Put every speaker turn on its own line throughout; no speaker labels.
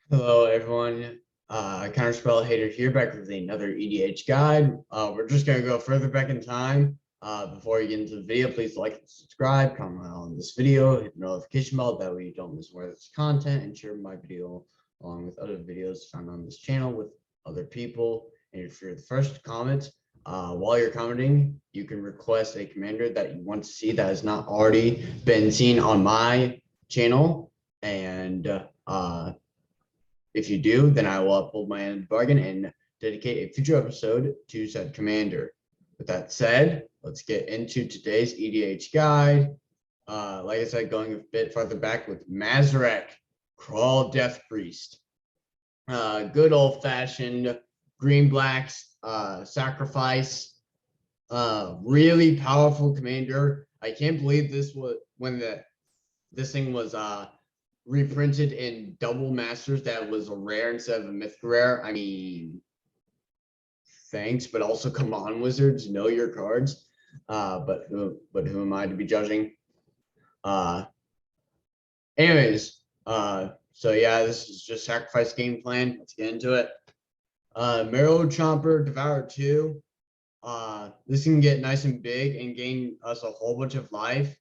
Hello, everyone. Counterspell Hater here, back with another EDH guide. We're just going to go further back in time. Before we get into the video, please like and subscribe, comment on this video, hit the notification bell, that way you don't miss more of this content, and share my video along with other videos found on this channel with other people. And if you're the first to comment, while you're commenting, you can request a commander that you want to see that has not already been seen on my channel. And if you do, then I will uphold my end of the bargain and dedicate a future episode to said commander. With that said, let's get into today's EDH guide. Like I said, going a bit farther back with Mazirek, Crawl Death Priest. Good old-fashioned green-black sacrifice. Really powerful commander. I can't believe this was when this thing was reprinted in double masters that was a rare instead of a mythic rare. I mean, thanks, but also come on, Wizards, know your cards. But who am I to be judging? Anyways, so yeah, this is just sacrifice game plan. Let's get into it. Marrow Chomper, Devour 2. This can get nice and big and gain us a whole bunch of life.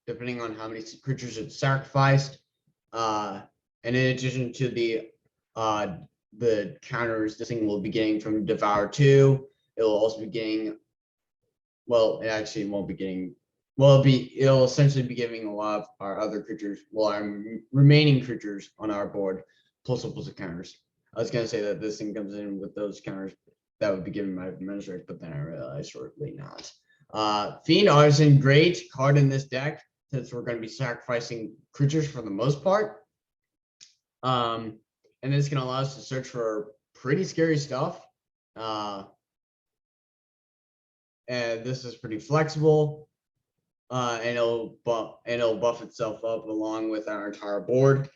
Depending on how many creatures it's sacrificed. And in addition to the counters this thing will be getting from Devour 2, it will also be getting, well, it actually won't be getting, well, it'll essentially be giving a lot of our other creatures, well, our remaining creatures on our board, plus counters. I was going to say that this thing comes in with those counters that would be given by Mazirek, but then I realized shortly not. Fiend Artisan, great card in this deck, since we're going to be sacrificing creatures for the most part. And this can allow us to search for pretty scary stuff. And this is pretty flexible. And it'll buff itself up along with our entire board.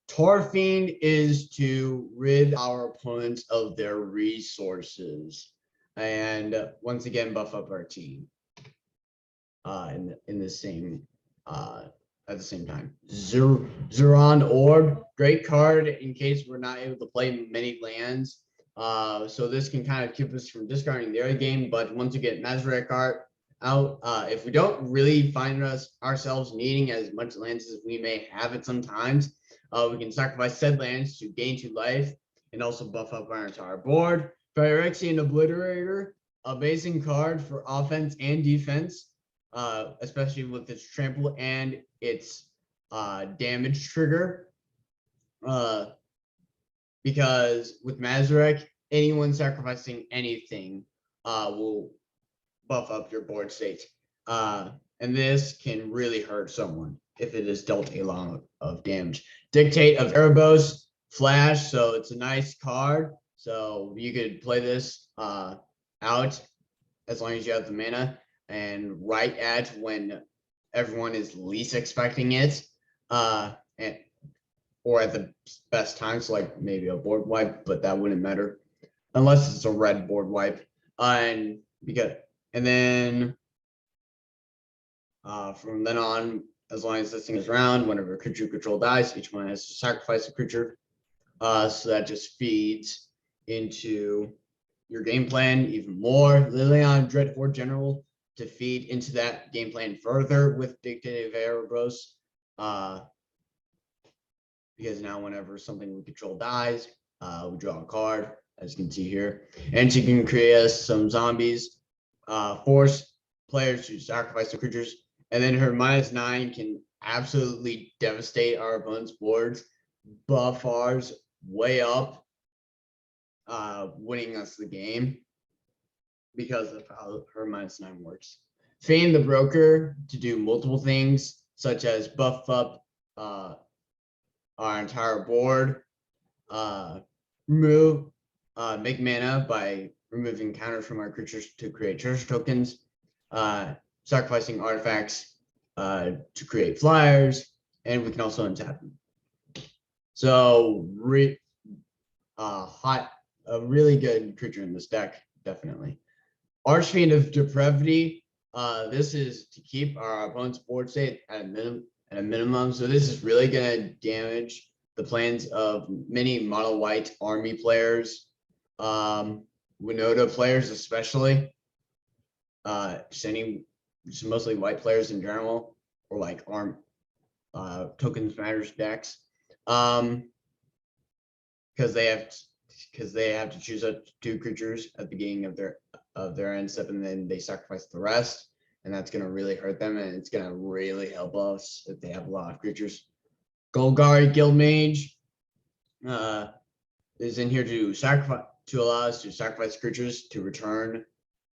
Tor Fiend is to rid our opponents of their resources. And once again, buff up our team. In the same at the same time. Zaron Orb, great card in case we're not able to play many lands. So this can kind of keep us from discarding the early game. But once we get Mazirek art out, if we don't really find ourselves needing as much lands as we may have at sometimes, we can sacrifice said lands to gain 2 life and also buff up our entire board. Phyrexian Obliterator, amazing card for offense and defense. Especially with its trample and its damage trigger. Because with Mazirek, anyone sacrificing anything will buff up your board state. And this can really hurt someone if it is dealt a lot of damage. Dictate of Erebos, flash, so it's a nice card. So you could play this out as long as you have the mana. And right at when everyone is least expecting it, or at the best times, like maybe a board wipe, but that wouldn't matter unless it's a red board wipe. And then from then on, as long as this thing is around, whenever a creature you control dies, each one has to sacrifice a creature. So that just feeds into your game plan even more. Liliana Dreadhorde General to feed into that game plan further with Dictative Erebos, because now whenever something we control dies, we draw a card, as you can see here, and she can create some zombies, force players to sacrifice their creatures, and then her -9 can absolutely devastate our opponent's boards, buff ours way up, winning us the game because of how her -9 works. Feign the Broker to do multiple things, such as buff up our entire board, make mana by removing counters from our creatures to create treasure tokens, sacrificing artifacts to create flyers, and we can also untap them. So, a really good creature in this deck, definitely. Archfiend of Depravity. This is to keep our opponent's board state at a minimum. So this is really going to damage the plans of many mono white army players, Winota players especially, just mostly white players in general, or like tokens matters decks, because they have to choose up 2 creatures at the beginning of their end step, and then they sacrifice the rest, and that's going to really hurt them, and it's going to really help us if they have a lot of creatures. Golgari Guildmage is in here to allow us to sacrifice creatures to return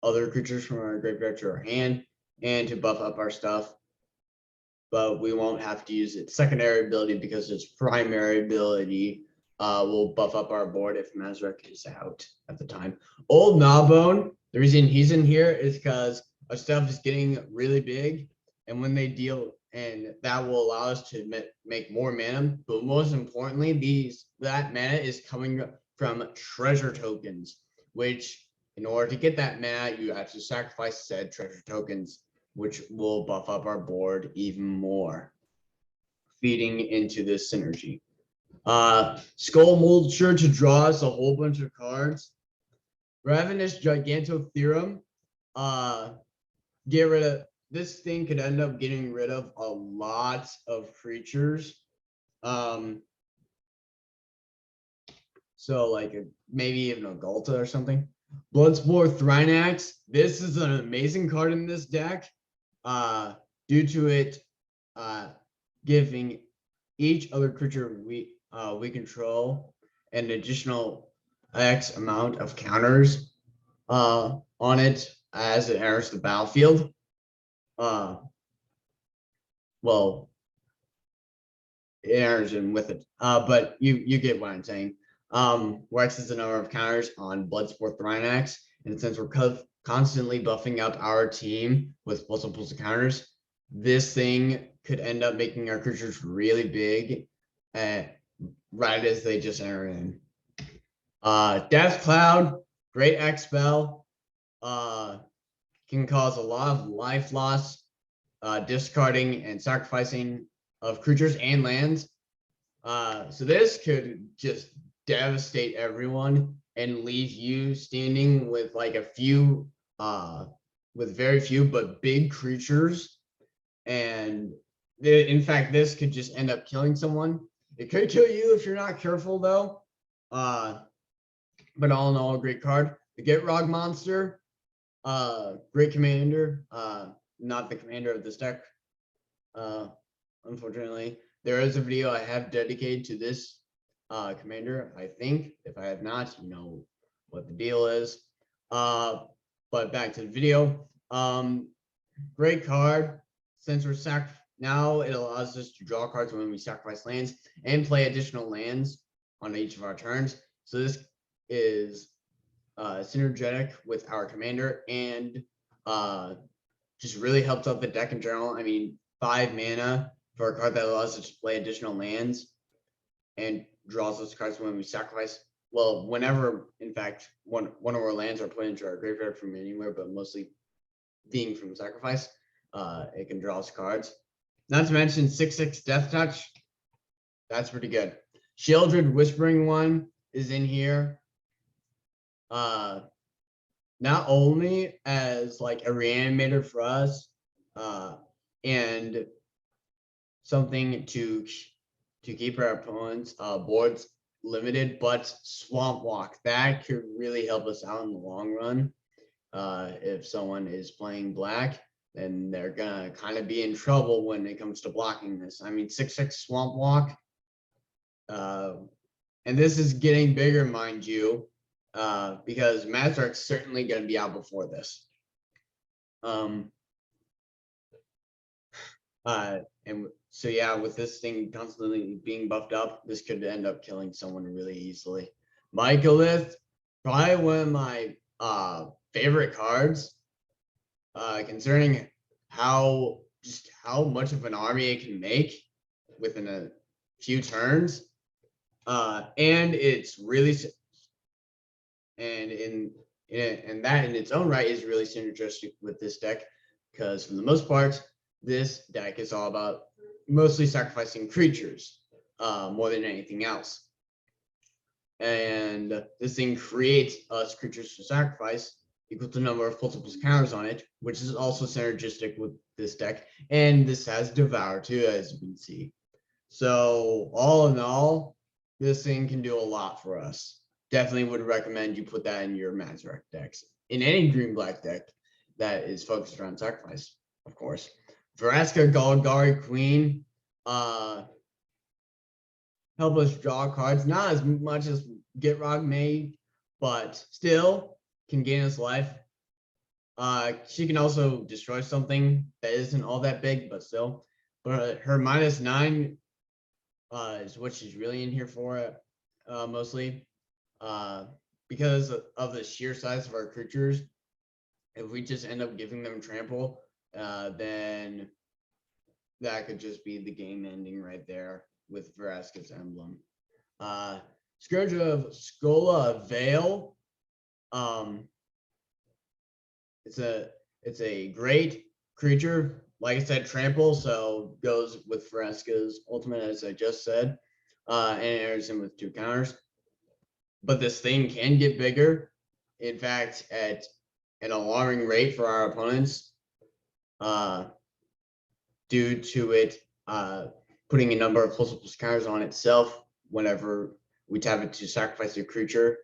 other creatures from our graveyard to our hand and to buff up our stuff. But we won't have to use its secondary ability because its primary ability will buff up our board if Mazirek is out at the time. Old Gnawbone, the reason he's in here is because our stuff is getting really big, and when they deal, and that will allow us to make more mana. But most importantly, that mana is coming from treasure tokens, which in order to get that mana, you have to sacrifice said treasure tokens, which will buff up our board even more, feeding into this synergy. Skull Mulcher to draw us a whole bunch of cards. Ravenous Gigantotheorem. Get rid of this thing, could end up getting rid of a lot of creatures. So like maybe even a Ghalta or something. Bloodspore Thrynax. This is an amazing card in this deck. Due to it giving each other creature we control an additional X amount of counters on it as it enters the battlefield. Well, it enters in with it, but you get what I'm saying. Where X is the number of counters on Bloodsport Thrynax, and since we're constantly buffing up our team with multiples of counters, this thing could end up making our creatures really big, right as they just enter in. Death Cloud, great X spell, can cause a lot of life loss, discarding and sacrificing of creatures and lands. So this could just devastate everyone and leave you standing with like with very few but big creatures. And in fact, this could just end up killing someone. It could kill you if you're not careful though. But all in all, a great card. The Gitrog Monster, great commander, not the commander of this deck. Unfortunately, there is a video I have dedicated to this commander, I think. If I have not, you know what the deal is. But back to the video. Great card. Since we're now it allows us to draw cards when we sacrifice lands and play additional lands on each of our turns. So this is synergetic with our commander and just really helps out the deck in general. I mean, 5 mana for a card that allows us to play additional lands and draws those cards when we sacrifice. Well, whenever, in fact, one of our lands are put into our graveyard from anywhere, but mostly being from sacrifice, it can draw us cards. Not to mention 6/6 Death Touch. That's pretty good. Sheoldred Whispering One is in here. Not only as like a reanimator for us, and something to keep our opponents' boards limited, but Swamp Walk, that could really help us out in the long run. If someone is playing black, then they're gonna kind of be in trouble when it comes to blocking this. I mean, 6/6 Swamp Walk, and this is getting bigger, mind you, because Mazirek's certainly going to be out before this. And so yeah, with this thing constantly being buffed up, this could end up killing someone really easily. Mycolith, probably one of my favorite cards, concerning how much of an army it can make within a few turns, and it's really, and that in its own right is really synergistic with this deck, because for the most part, this deck is all about mostly sacrificing creatures. more than anything else. And this thing creates us creatures to sacrifice equal to the number of multiple counters on it, which is also synergistic with this deck. And this has Devour too, as you can see. So all in all, this thing can do a lot for us. Definitely would recommend you put that in your Mazirek decks. In any green-black deck that is focused around sacrifice, of course. Vraska Golgari Queen, help us draw cards. Not as much as Gitrog made, but still can gain us life. She can also destroy something that isn't all that big, but still. But her -9 is what she's really in here for, mostly. Because of the sheer size of our creatures, if we just end up giving them trample, then that could just be the game ending right there with Vraska's emblem. Scourge of Skola Veil. It's a great creature. Like I said, trample, so goes with Vraska's ultimate, as I just said, and enters in with 2 counters. But this thing can get bigger. In fact, at an alarming rate for our opponents, due to it putting a number of plus counters on itself whenever we tap it to sacrifice a creature,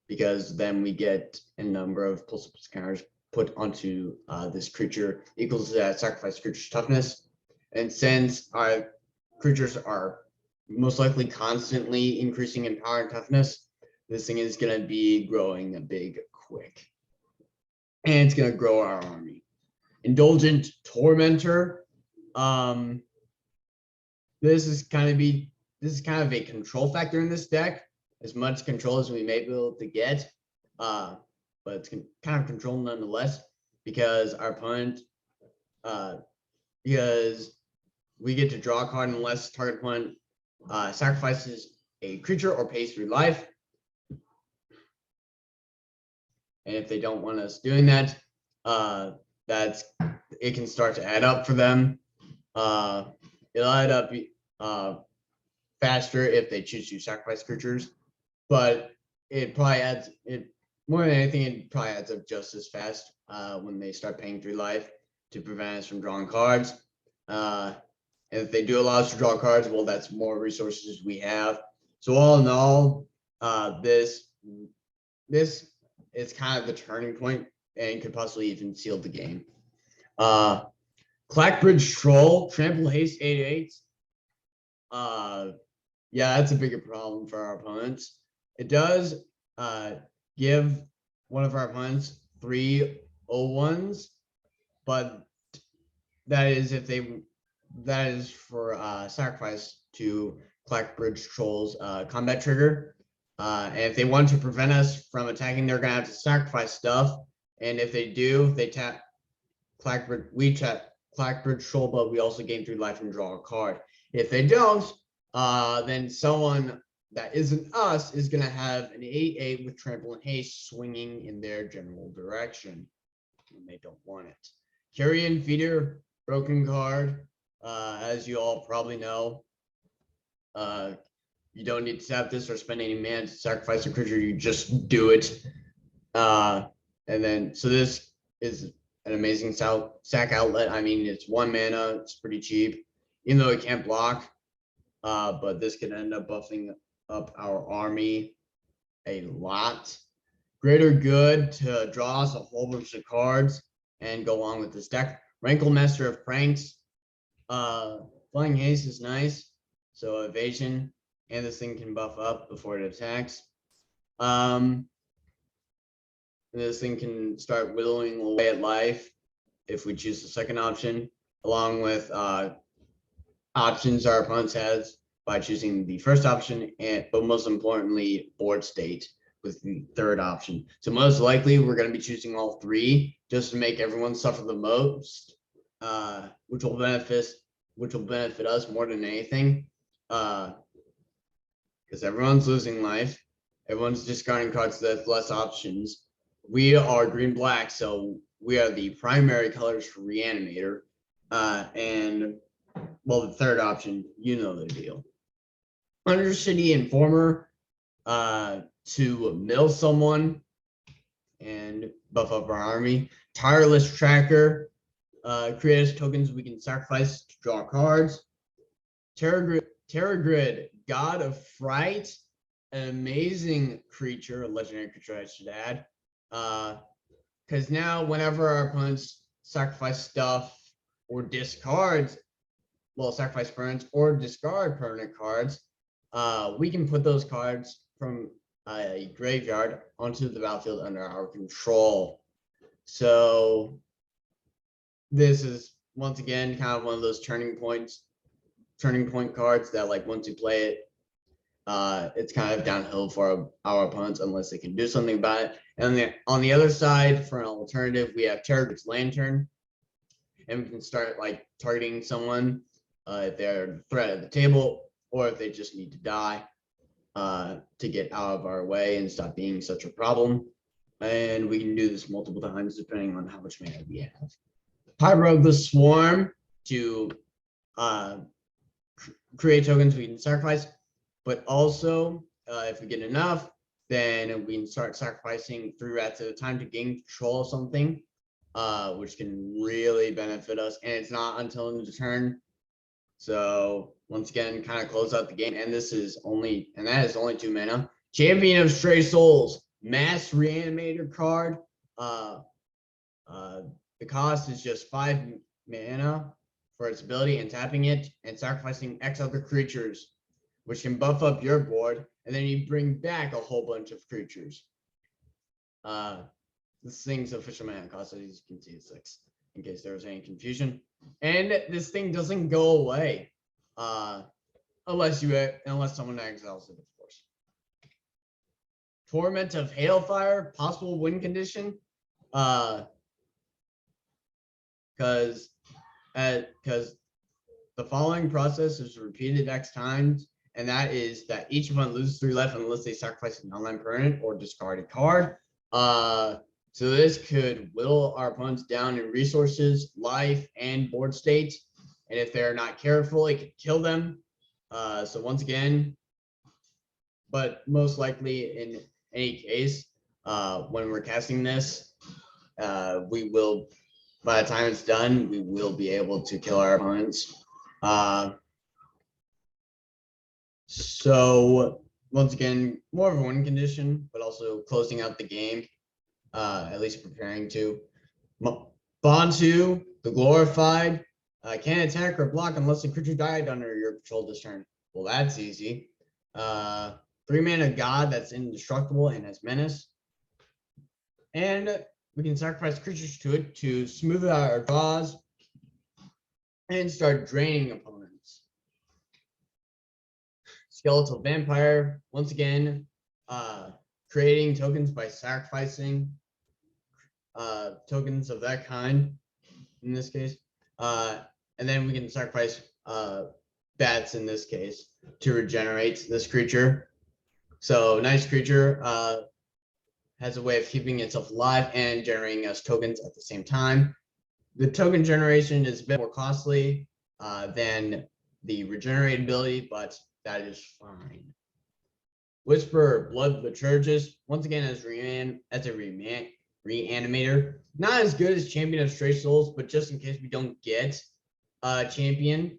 because then we get a number of plus counters put onto this creature equals that sacrifice creature's toughness. And since our creatures are most likely constantly increasing in power and toughness, this thing is going to be growing a big quick. And it's going to grow our army. Indulgent Tormentor. This is kind of a control factor in this deck. As much control as we may be able to get, but it's kind of control nonetheless, because our opponent, because we get to draw a card unless target opponent sacrifices a creature or pays 3 life. And if they don't want us doing that, it can start to add up for them. It'll add up faster if they choose to sacrifice creatures, but it probably adds more than anything. It probably adds up just as fast when they start paying 3 life to prevent us from drawing cards. And if they do allow us to draw cards, well, that's more resources we have. So all in all, this is kind of the turning point and could possibly even seal the game. Clackbridge Troll, Trample Haste 8/8. Yeah, that's a bigger problem for our opponents. It does give one of our opponents 3 0/1s, but that is for sacrifice to Clackbridge Troll's combat trigger. And if they want to prevent us from attacking, they're gonna have to sacrifice stuff. And if they do, they tap Clackbridge. We tap Clackbridge Troll, but we also gain 3 life and draw a card. If they don't, then someone that isn't us is gonna have an 8/8 with trample and haste swinging in their general direction, and they don't want it. Carrion Feeder, broken card. As you all probably know, you don't need to tap this or spend any mana to sacrifice a creature. You just do it. And then, so this is an amazing sack outlet. I mean, it's 1 mana. It's pretty cheap, even though it can't block. But this could end up buffing up our army a lot. Greater Good to draw us a whole bunch of cards and go along with this deck. Rankle Master of Pranks. Flying Haste is nice. So evasion, and this thing can buff up before it attacks. This thing can start whittling away at life if we choose the second option, along with options our opponents has by choosing the first option, but most importantly, board state with the third option. So most likely we're going to be choosing all 3 just to make everyone suffer the most, which will benefit us more than anything, because everyone's losing life, everyone's discarding cards that have less options. We are green-black, so we are the primary colors for Reanimator, and well, the third option, you know the deal. Undercity Informer to mill someone and buff up our army. Tireless Tracker create us tokens we can sacrifice to draw cards. Terra Grid, God of Fright, an amazing creature, a legendary creature I should add. Because now whenever our opponents sacrifice stuff or discards, well, sacrifice permanents or discard permanent cards, we can put those cards from a graveyard onto the battlefield under our control. So this is once again kind of one of those turning point cards that, like, once you play it, it's kind of downhill for our opponents unless they can do something about it. And on the other side, for an alternative, we have Terragrid's Lantern, and we can start like targeting someone if they're a threat at the table, or if they just need to die to get out of our way and stop being such a problem. And we can do this multiple times depending on how much mana we have. Pyro the Swarm to create tokens we can sacrifice, but also if we get enough, then we can start sacrificing 3 rats at a time to gain control of something, which can really benefit us. And it's not until end of turn. So once again, kind of close out the game. And that is only 2 mana. Champion of Stray Souls, Mass Reanimator card. The cost is just 5 mana for its ability, and tapping it and sacrificing X other creatures, which can buff up your board, and then you bring back a whole bunch of creatures. This thing's official mana cost, as you can see, is 6, in case there was any confusion. And this thing doesn't go away unless someone exiles it, of course. Torment of Hailfire, possible win condition, because the following process is repeated X times, and that is that each opponent loses 3 life unless they sacrifice an online permanent or discard a card. So this could whittle our opponents down in resources, life, and board state. And if they're not careful, it could kill them. So once again, but most likely in any case, when we're casting this, we will, by the time it's done, we will be able to kill our opponents. So once again, more of a win condition, but also closing out the game, at least preparing to. Bantu, the Glorified, can't attack or block unless the creature died under your control this turn. Well, that's easy. 3 mana God that's indestructible and has menace. And we can sacrifice creatures to it to smooth out our draws and start draining opponents. Skeletal Vampire, once again, creating tokens by sacrificing tokens of that kind, in this case. And then we can sacrifice bats, in this case, to regenerate this creature. So nice creature, has a way of keeping itself alive and generating us tokens at the same time. The token generation is a bit more costly than the regenerate ability, but that is fine. Whisper, Blood Liturgist, once again as a reanimator. Not as good as Champion of Stray Souls, but just in case we don't get a champion.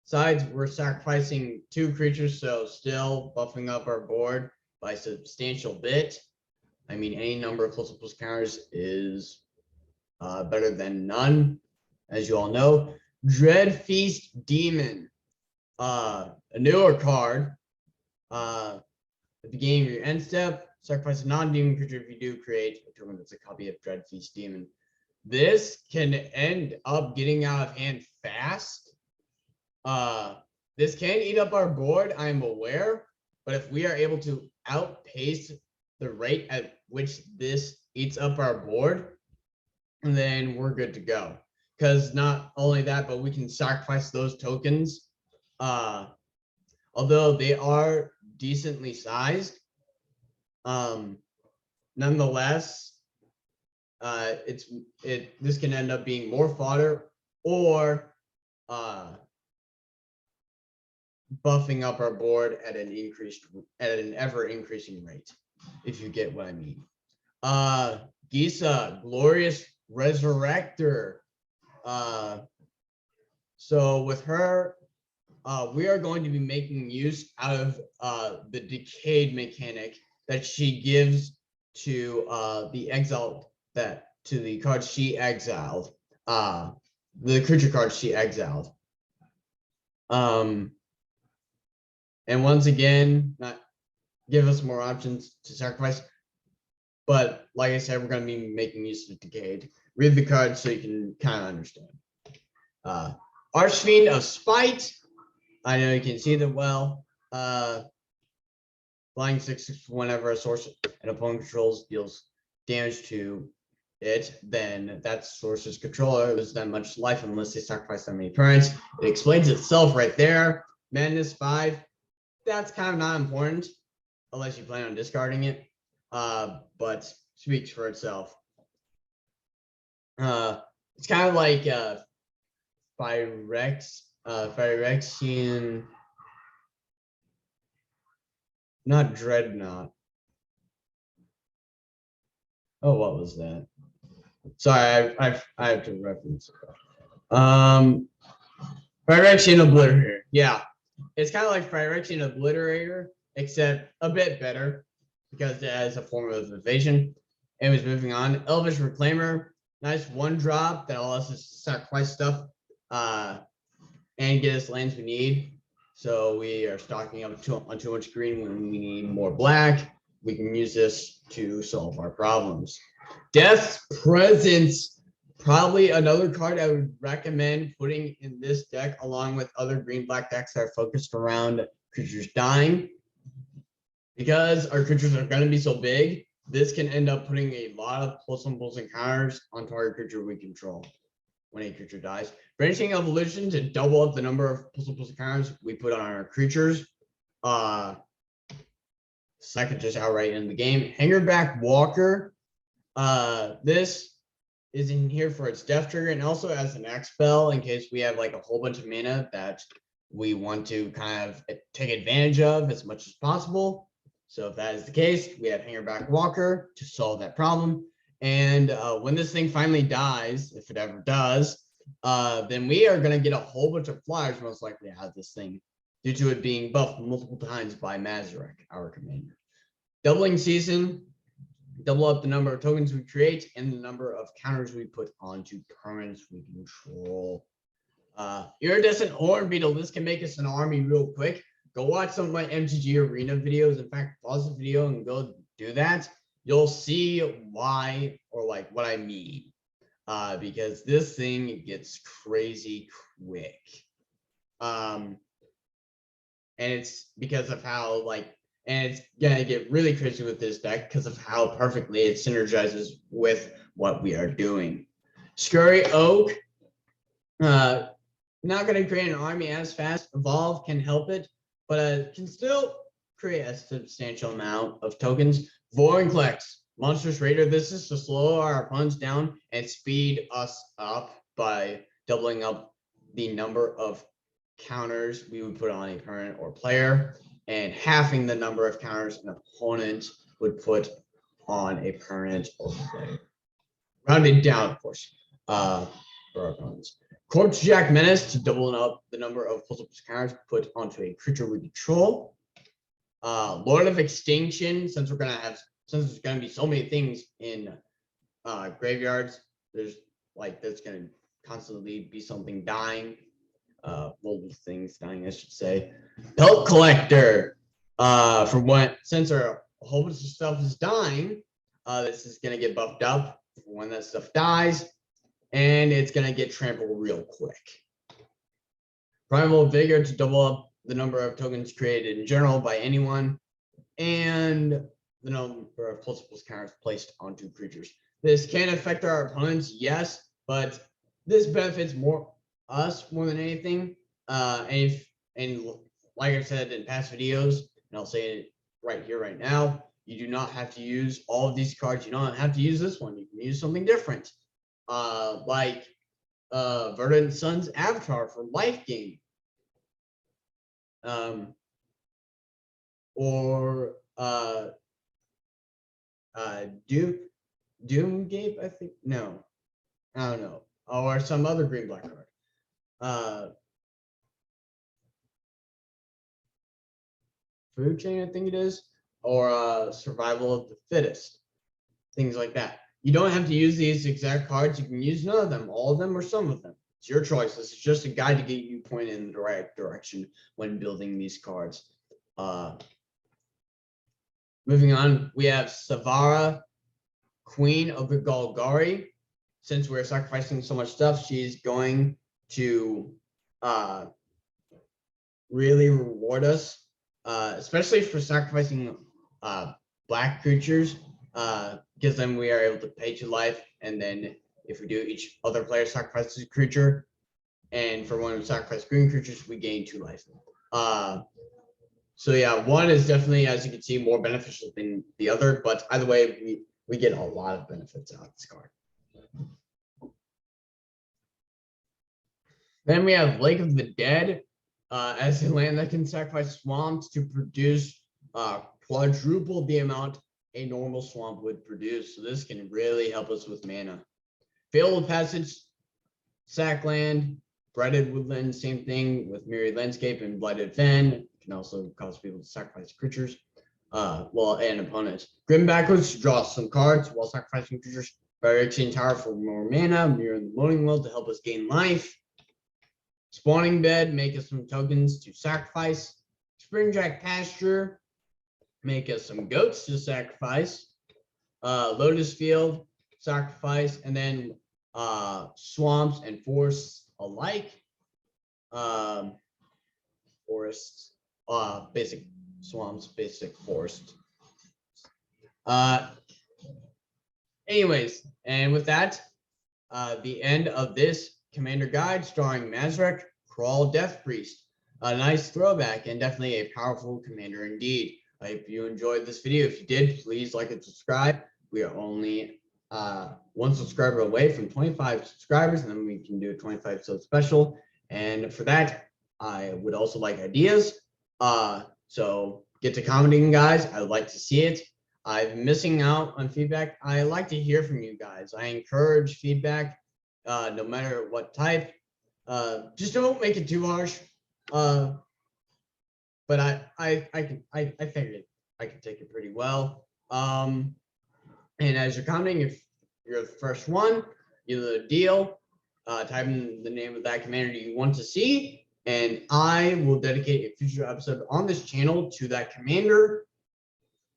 Besides, we're sacrificing 2 creatures, so still buffing up our board by a substantial bit. I mean, any number of plus counters is better than none, as you all know. Dread Feast Demon, a newer card. At the beginning of your end step, sacrifice a non-demon creature. If you do, create a token that's a copy of Dread Feast Demon. This can end up getting out of hand fast. This can eat up our board, I am aware, but if we are able to outpace the rate at which this eats up our board, then we're good to go. Because not only that, but we can sacrifice those tokens. Although they are decently sized, nonetheless, this can end up being more fodder, or buffing up our board at an ever increasing rate, if you get what I mean. Gisa, Glorious Resurrector. So with her, we are going to be making use out of the decayed mechanic that she gives to the exiled, to the cards she exiled, the creature cards she exiled. And once again, not give us more options to sacrifice. But like I said, we're going to be making use of decayed. Read the cards so you can kind of understand. Archfiend of Spite. I know you can see them well. Flying 6/6 whenever a source an opponent controls deals damage to it, then that source's controller loses that much life unless they sacrifice that many parents. It explains itself right there. Madness 5. That's kind of not important unless you plan on discarding it. But speaks for itself. It's kind of like Phyrexian, not Dreadnought. Oh, what was that? Sorry, I have to reference it. Phyrexian Obliterator. Yeah, it's kind of like Phyrexian Obliterator, except a bit better because it has a form of evasion. Anyways, moving on. Elvis Reclaimer. Nice 1-drop that allows us to sacrifice stuff and get us lands we need. So we are stocking up on too much green when we need more black. We can use this to solve our problems. Death's Presence. Probably another card I would recommend putting in this deck along with other green-black decks that are focused around creatures dying. Because our creatures are going to be so big, this can end up putting a lot of +1/+1 counters on target creature we control when a creature dies. Branching Evolution to double up the number of +1/+1 counters we put on our creatures. Second, just outright in the game. Hangarback Walker. This is in here for its death trigger and also as an X spell in case we have like a whole bunch of mana that we want to kind of take advantage of as much as possible. So if that is the case, we have Hangarback Walker to solve that problem. And when this thing finally dies, if it ever does, then we are going to get a whole bunch of flyers most likely out of this thing due to it being buffed multiple times by Mazirek, our commander. Doubling Season, double up the number of tokens we create and the number of counters we put onto permanents we control. Iridescent Horn Beetle, this can make us an army real quick. Go watch some of my MTG Arena videos. In fact, pause the video and go do that. You'll see why or like what I mean. Because this thing gets crazy quick. And it's because of how and it's gonna get really crazy with this deck because of how perfectly it synergizes with what we are doing. Scurry Oak, not gonna create an army as fast. Evolve can help it, but can still create a substantial amount of tokens. Vorinclex, Monstrous Raider. This is to slow our opponents down and speed us up by doubling up the number of counters we would put on a permanent or player and halving the number of counters an opponent would put on a permanent or player. Rounded down, of course, for our opponents. Corpsejack Menace to double up the number of +1/+1 counters put onto a creature we control. Lord of Extinction, since there's gonna be so many things in graveyards, there's gonna constantly be something dying. Multiple things dying, I should say. Pelt Collector. Since a whole bunch of stuff is dying, this is gonna get buffed up when that stuff dies, and it's gonna get trampled real quick. Primal Vigor to double up the number of tokens created in general by anyone, and the number of +1/+1 counters placed onto creatures. This can affect our opponents, yes, but this benefits us more than anything. And like I've said in past videos, and I'll say it right here, right now, you do not have to use all of these cards. You don't have to use this one. You can use something different. Like Verdant Sun's avatar for life gain. Or Doomgape, I think. No, I don't know. Or some other green black card. Food Chain, I think it is, or Survival of the Fittest, things like that. You don't have to use these exact cards. You can use none of them, all of them, or some of them. It's your choice. This is just a guide to get you pointed in the right direction when building these cards. Moving on, we have Savara, Queen of the Golgari. Since we're sacrificing so much stuff, she's going to really reward us, especially for sacrificing black creatures, because then we are able to pay 2 life, and then if we do, each other player sacrifices a creature, and for when we sacrifice green creatures, we gain 2 life. So yeah, one is definitely, as you can see, more beneficial than the other, but either way, we get a lot of benefits out of this card. Then we have Lake of the Dead, as a land that can sacrifice swamps to produce quadruple the amount a normal swamp would produce. So this can really help us with mana. Field of Passage, sack land, Blighted Woodland, same thing with Myriad Landscape and Blighted Fen. It can also cause people to sacrifice creatures, and opponents. Grim Backwards to draw some cards while sacrificing creatures. Phyrexian Tower for more mana. Mirror in the Moaning Well to help us gain life. Spawning Bed, make us some tokens to sacrifice. Springjack Pasture, make us some goats to sacrifice. Lotus Field, sacrifice, and then swamps and forests alike. Forests, basic swamps, basic forest. Anyways, and with that, the end of this Commander Guide starring Mazirek, Crawl Death Priest. A nice throwback and definitely a powerful commander indeed. I hope you enjoyed this video. If you did, please like and subscribe. We are only 1 subscriber away from 25 subscribers, and then we can do a 25 episode special. And for that, I would also like ideas. So get to commenting, guys. I would like to see it. I'm missing out on feedback. I like to hear from you guys. I encourage feedback, no matter what type. Just don't make it too harsh. But I figured I can take it pretty well. And as you're commenting, if you're the first one, you know the deal. Type in the name of that commander you want to see, and I will dedicate a future episode on this channel to that commander.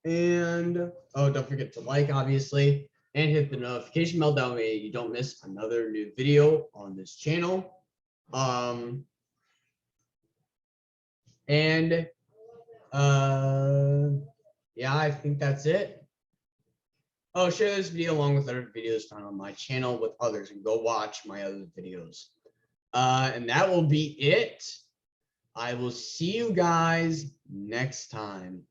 And don't forget to like, obviously, and hit the notification bell, that way you don't miss another new video on this channel. Yeah, I think that's it. Oh, share this video along with other videos found on my channel with others, and go watch my other videos. And that will be it. I will see you guys next time.